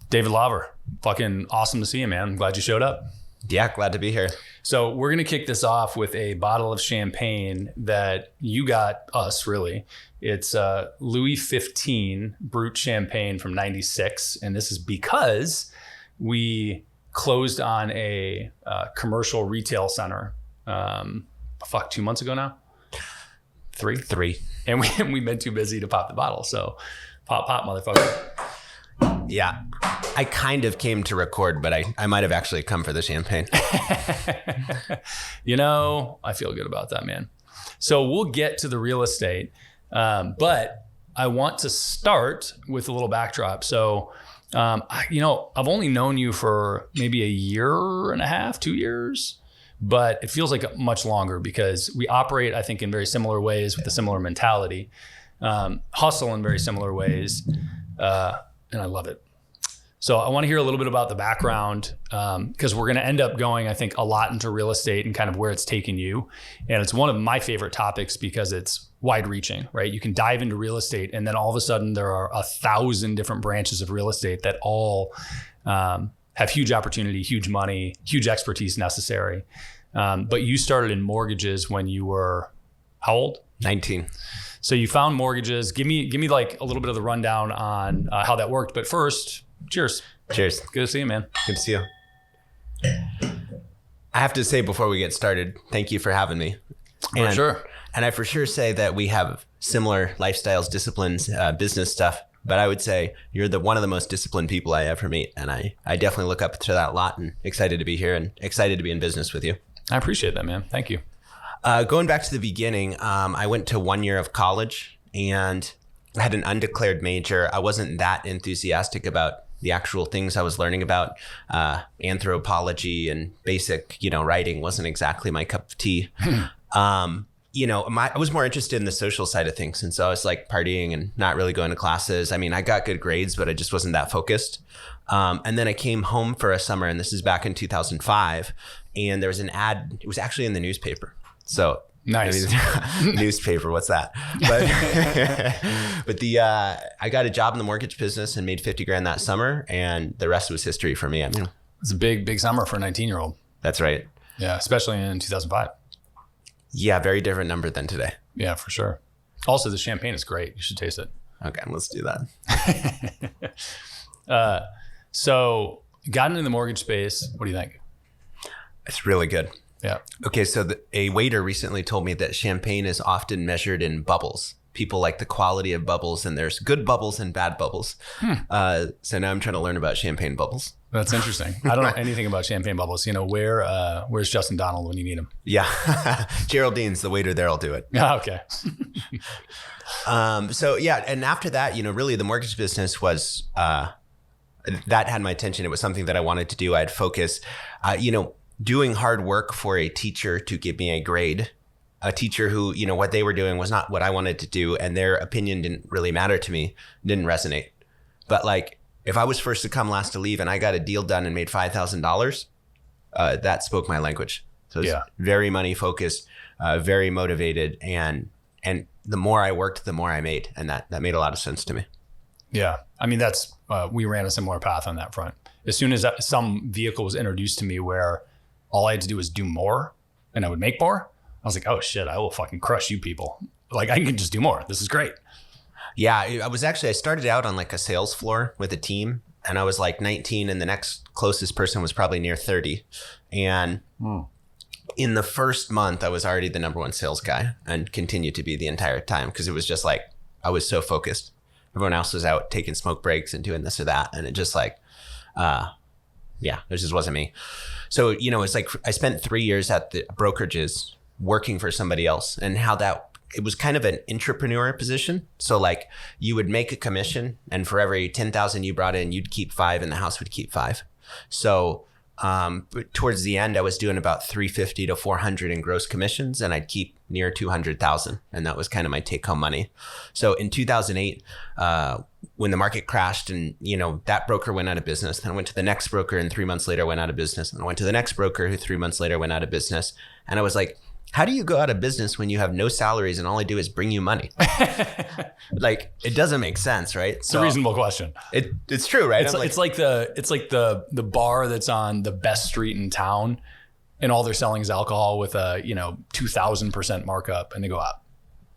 David Lawver, fucking awesome to see you, man. I'm glad you showed up. Yeah, glad to be here. So we're going to kick this off with a bottle of champagne that you got us, really. It's Louis 15 Brut Champagne from 96. And this is because we closed on a commercial retail center, 2 months ago now? Three. And we've been too busy to pop the bottle. So pop, motherfucker. Yeah, I kind of came to record, but I might have actually come for the champagne. I feel good about that, man. So we'll get to the real estate, but I want to start with a little backdrop. So, I've only known you for maybe a year and a half, 2 years, but it feels like much longer because we operate, I think, in very similar ways with a similar mentality, hustle in very similar ways. And I love it. So I want to hear a little bit about the background because we're going to end up going, I think, a lot into real estate and kind of where it's taken you. And it's one of my favorite topics because it's wide reaching, right? You can dive into real estate and then all of a sudden there are 1,000 different branches of real estate that all have huge opportunity, huge money, huge expertise necessary. But you started in mortgages when you were how old? 19. So you found mortgages. Give me like a little bit of the rundown on how that worked. But first, cheers. Cheers. Good to see you, man. Good to see you. I have to say before we get started, thank you for having me. For sure. And I for sure say that we have similar lifestyles, disciplines, business stuff. But I would say you're one of the most disciplined people I ever meet. And I definitely look up to that a lot and excited to be here and excited to be in business with you. I appreciate that, man. Thank you. Going back to the beginning, I went to 1 year of college and I had an undeclared major. I wasn't that enthusiastic about the actual things I was learning about. Anthropology and basic, writing wasn't exactly my cup of tea. I was more interested in the social side of things. And so I was like partying and not really going to classes. I mean, I got good grades, but I just wasn't that focused. And then I came home for a summer, and this is back in 2005. And there was an ad. It was actually in the newspaper. So nice. Newspaper, what's that? But I got a job in the mortgage business and made $50,000 that summer, and the rest was history for me. I mean, it's a big summer for a 19-year-old. That's right. Yeah, especially in 2005. Yeah, very different number than today. Yeah, for sure. Also, the champagne is great. You should taste it. Okay, let's do that. So, got into the mortgage space. What do you think? It's really good. Yeah. Okay, so a waiter recently told me that champagne is often measured in bubbles. People like the quality of bubbles, and there's good bubbles and bad bubbles. So now I'm trying to learn about champagne bubbles. That's interesting. I don't know anything about champagne bubbles. Where's Justin Donald when you need him? Yeah. Geraldine's the waiter there. I'll do it. Okay. And after that, really the mortgage business was, that had my attention. It was something that I wanted to do. I'd focus, doing hard work for a teacher to give me a grade, a teacher who, what they were doing was not what I wanted to do. And their opinion didn't really matter to me, didn't resonate. But like, if I was first to come, last to leave, and I got a deal done and made $5,000, that spoke my language. So it's very money focused, very motivated. And the more I worked, the more I made. And that made a lot of sense to me. Yeah. I mean, we ran a similar path on that front. As soon as some vehicle was introduced to me where all I had to do was do more and I would make more, I was like, oh shit, I will fucking crush you people. Like I can just do more. This is great. Yeah, I started out on like a sales floor with a team, and I was like 19 and the next closest person was probably near 30. And in the first month, I was already the number one sales guy and continued to be the entire time because it was just like, I was so focused. Everyone else was out taking smoke breaks and doing this or that. And it just like, it just wasn't me. So, it's like I spent 3 years at the brokerages working for somebody else, and it was kind of an entrepreneur position. So like you would make a commission, and for every 10,000 you brought in, you'd keep 5 and the house would keep 5. So but towards the end, I was doing about 350 to 400 in gross commissions, and I'd keep near 200,000. And that was kind of my take home money. So in 2008, when the market crashed and, that broker went out of business, then I went to the next broker and 3 months later went out of business. And I went to the next broker who 3 months later went out of business. And I was like, how do you go out of business when you have no salaries and all I do is bring you money? Like, it doesn't make sense, right? It's a reasonable question. It's true, right? It's like the bar that's on the best street in town, and all they're selling is alcohol with a 2,000% markup, and they go out.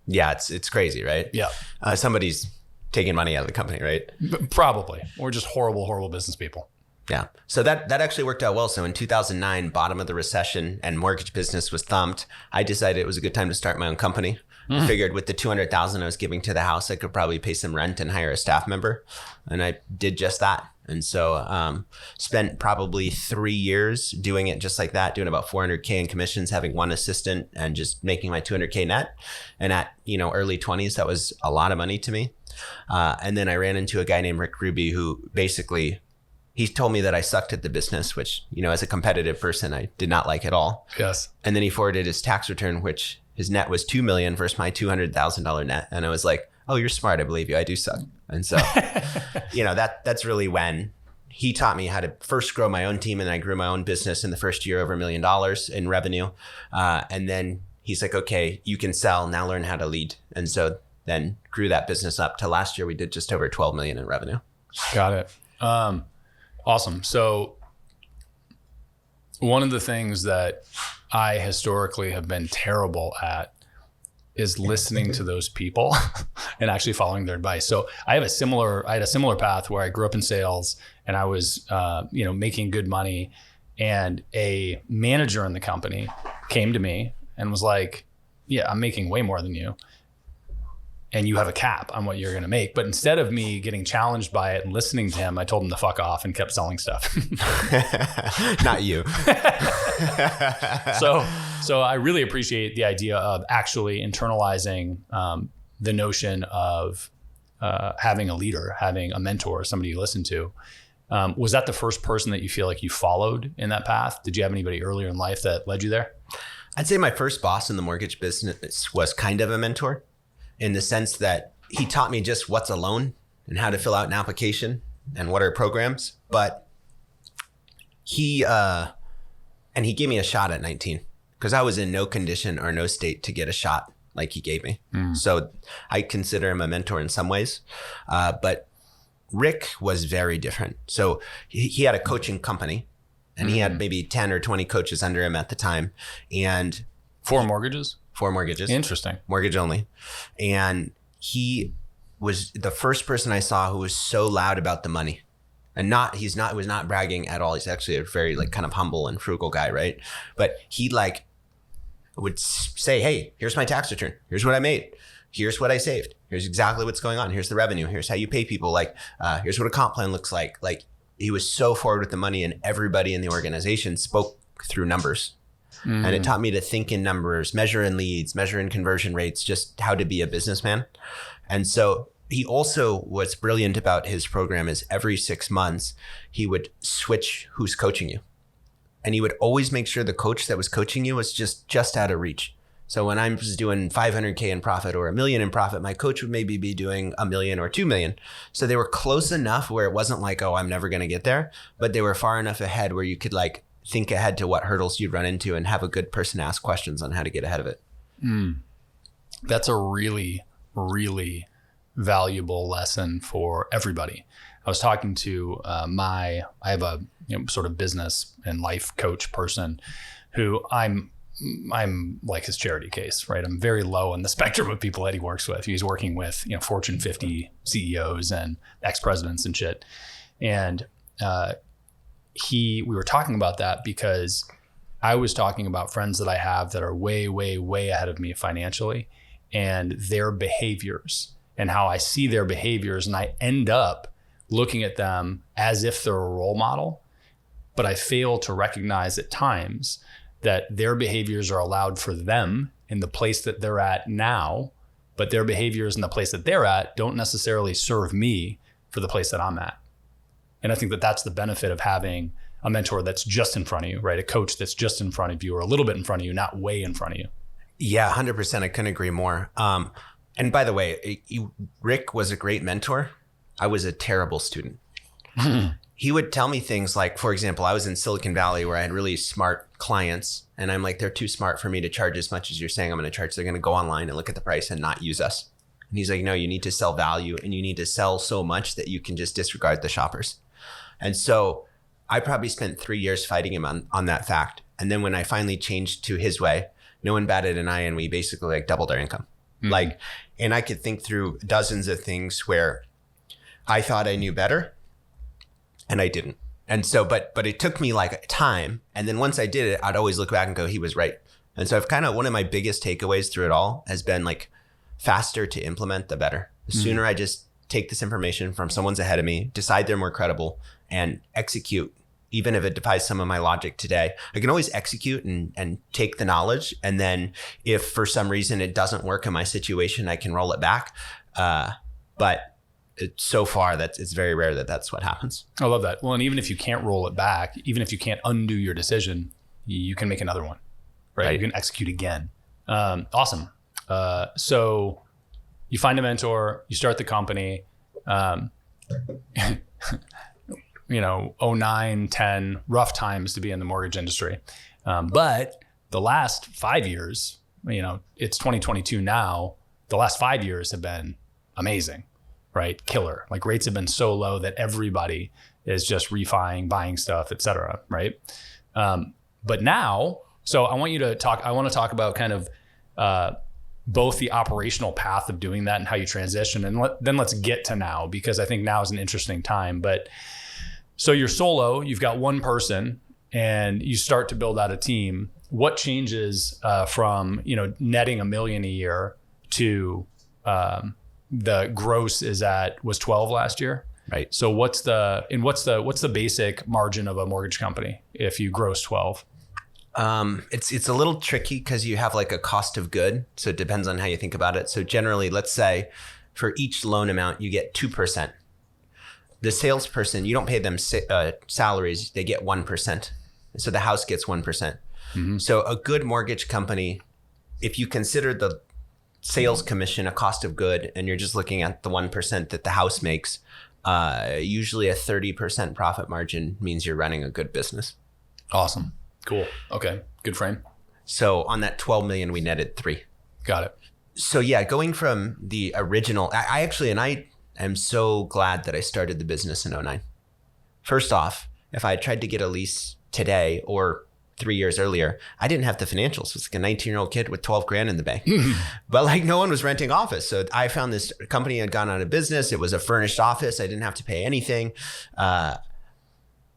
Yeah, it's crazy, right? Yeah, somebody's taking money out of the company, right? Probably, or just horrible business people. Yeah. So that actually worked out well. So in 2009, bottom of the recession and mortgage business was thumped. I decided it was a good time to start my own company. I figured with the $200,000 I was giving to the house, I could probably pay some rent and hire a staff member. And I did just that. And so spent probably 3 years doing it just like that, doing about $400K in commissions, having one assistant and just making my $200K net. And at, early 20s, that was a lot of money to me. And then I ran into a guy named Rick Ruby who basically, he told me that I sucked at the business, which, as a competitive person, I did not like at all. Yes. And then he forwarded his tax return, which his net was $2 million versus my $200,000 net. And I was like, oh, you're smart. I believe you. I do suck. And so, that's really when he taught me how to first grow my own team. And I grew my own business in the first year over $1 million in revenue. And then he's like, okay, you can sell. Now learn how to lead. And so then grew that business up to last year. We did just over 12 million in revenue. Got it. Awesome. So one of the things that I historically have been terrible at is listening to those people and actually following their advice. So I had a similar path where I grew up in sales and I was, making good money, and a manager in the company came to me and was like, yeah, I'm making way more than you, and you have a cap on what you're going to make. But instead of me getting challenged by it and listening to him, I told him to fuck off and kept selling stuff. Not you. So I really appreciate the idea of actually internalizing the notion of having a leader, having a mentor, somebody you listen to. Was that the first person that you feel like you followed in that path? Did you have anybody earlier in life that led you there? I'd say my first boss in the mortgage business was kind of a mentor, in the sense that he taught me just what's a loan and how to fill out an application and what are programs. But he gave me a shot at 19 because I was in no condition or no state to get a shot like he gave me. So I consider him a mentor in some ways. But Rick was very different. So he had a coaching company, and he had maybe 10 or 20 coaches under him at the time. And 4 mortgages? 4 mortgages. Interesting. Mortgage only. And he was the first person I saw who was so loud about the money. And was not bragging at all. He's actually a very kind of humble and frugal guy, right? But he would say, hey, here's my tax return. Here's what I made. Here's what I saved. Here's exactly what's going on. Here's the revenue. Here's how you pay people. Here's what a comp plan looks like. He was so forward with the money, and everybody in the organization spoke through numbers. And it taught me to think in numbers, measure in leads, measure in conversion rates, just how to be a businessman. And so he also, what's brilliant about his program is every 6 months, he would switch who's coaching you. And he would always make sure the coach that was coaching you was just out of reach. So when I was doing 500K in profit or $1 million in profit, my coach would maybe be doing $1 million or $2 million. So they were close enough where it wasn't like, oh, I'm never going to get there, but they were far enough ahead where you could think ahead to what hurdles you'd run into and have a good person ask questions on how to get ahead of it. That's a really, really valuable lesson for everybody. I was talking to I have a sort of business and life coach person who I'm like his charity case, right? I'm very low on the spectrum of people that he works with. He's working with Fortune 50 CEOs and ex-presidents and shit. And we were talking about that because I was talking about friends that I have that are way, way, way ahead of me financially, and their behaviors and how I see their behaviors. And I end up looking at them as if they're a role model, but I fail to recognize at times that their behaviors are allowed for them in the place that they're at now, but their behaviors in the place that they're at don't necessarily serve me for the place that I'm at. And I think that that's the benefit of having a mentor that's just in front of you, right? A coach that's just in front of you or a little bit in front of you, not way in front of you. Yeah, 100%. I couldn't agree more. And by the way, Rick was a great mentor. I was a terrible student. he would tell me things like, for example, I was in Silicon Valley where I had really smart clients, and I'm like, they're too smart for me to charge as much as you're saying I'm going to charge. They're going to go online and look at the price and not use us. And he's like, no, you need to sell value, and you need to sell so much that you can just disregard the shoppers. And so I probably spent 3 years fighting him on that fact. And then when I finally changed to his way, no one batted an eye, and we basically like doubled our income. And I could think through dozens of things where I thought I knew better and I didn't. And so, but it took me like time. And then once I did it, I'd always look back and go, he was right. And so I've kind of, one of my biggest takeaways through it all has been like, faster to implement, the better. The sooner I just take this information from someone's ahead of me, decide they're more credible, and execute, even if it defies some of my logic today. I can always execute and take the knowledge. And then if for some reason it doesn't work in my situation, I can roll it back. But so far, it's very rare that that's what happens. I love that. Well, and even if you can't roll it back, even if you can't undo your decision, you can make another one, right? You can execute again. Awesome. So you find a mentor, you start the company, 09, 10, rough times to be in the mortgage industry. But the last 5 years, it's 2022 now, the last 5 years have been amazing, right? Killer. Like rates have been so low that everybody is just refining, buying stuff, et cetera, right? But now, so I want to talk about kind of, both the operational path of doing that and how you transition. And then let's get to now, because I think now is an interesting time. But so you're solo, you've got one person, and you start to build out a team. What changes from, netting $1 million a year to the gross was 12 last year? Right. So what's the basic margin of a mortgage company if you gross 12? It's a little tricky because you have like a cost of good. So it depends on how you think about it. So generally, let's say for each loan amount, you get 2%. The salesperson, you don't pay them salaries, they get 1%. So the house gets 1%. Mm-hmm. So a good mortgage company, if you consider the sales commission a cost of good and you're just looking at the 1% that the house makes, usually a 30% profit margin means you're running a good business. Awesome. Cool. Okay. Good frame. So on that 12 million, we netted 3. Got it. So yeah, going from the original, I am so glad that I started the business in 09. First off, if I had tried to get a lease today or 3 years earlier, I didn't have the financials. It was like a 19-year-old kid with 12 grand in the bank, but like no one was renting office. So I found this company had gone out of business. It was a furnished office. I didn't have to pay anything.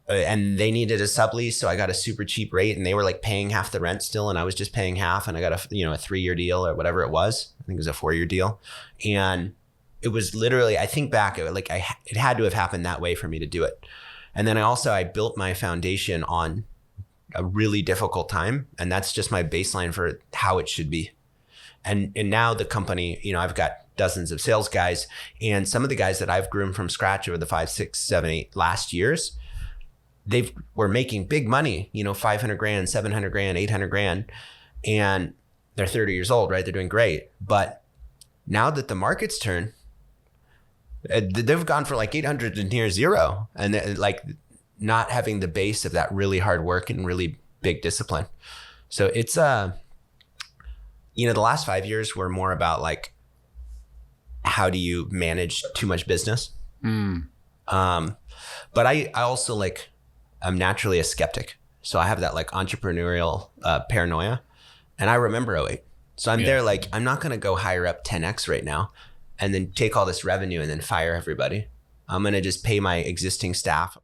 And they needed a sublease. So I got a super cheap rate and they were like paying half the rent still. And I was just paying half, and I got a 3-year deal or whatever it was. I think it was a 4-year deal. And it was literally, I think back, it had to have happened that way for me to do it. And then I built my foundation on a really difficult time. And that's just my baseline for how it should be. And now the company, I've got dozens of sales guys, and some of the guys that I've groomed from scratch over the 5, 6, 7, 8 last years, were making big money, 500 grand, 700 grand, 800 grand. And they're 30 years old, right? They're doing great. But now that the market's turned, they've gone from like 800 to near zero, and like not having the base of that really hard work and really big discipline. So it's, the last 5 years were more about like, how do you manage too much business? But I also I'm naturally a skeptic. So I have that like entrepreneurial paranoia. And I remember 08. So I'm there like, I'm not going to go hire up 10X right now and then take all this revenue and then fire everybody. I'm going to just pay my existing staff.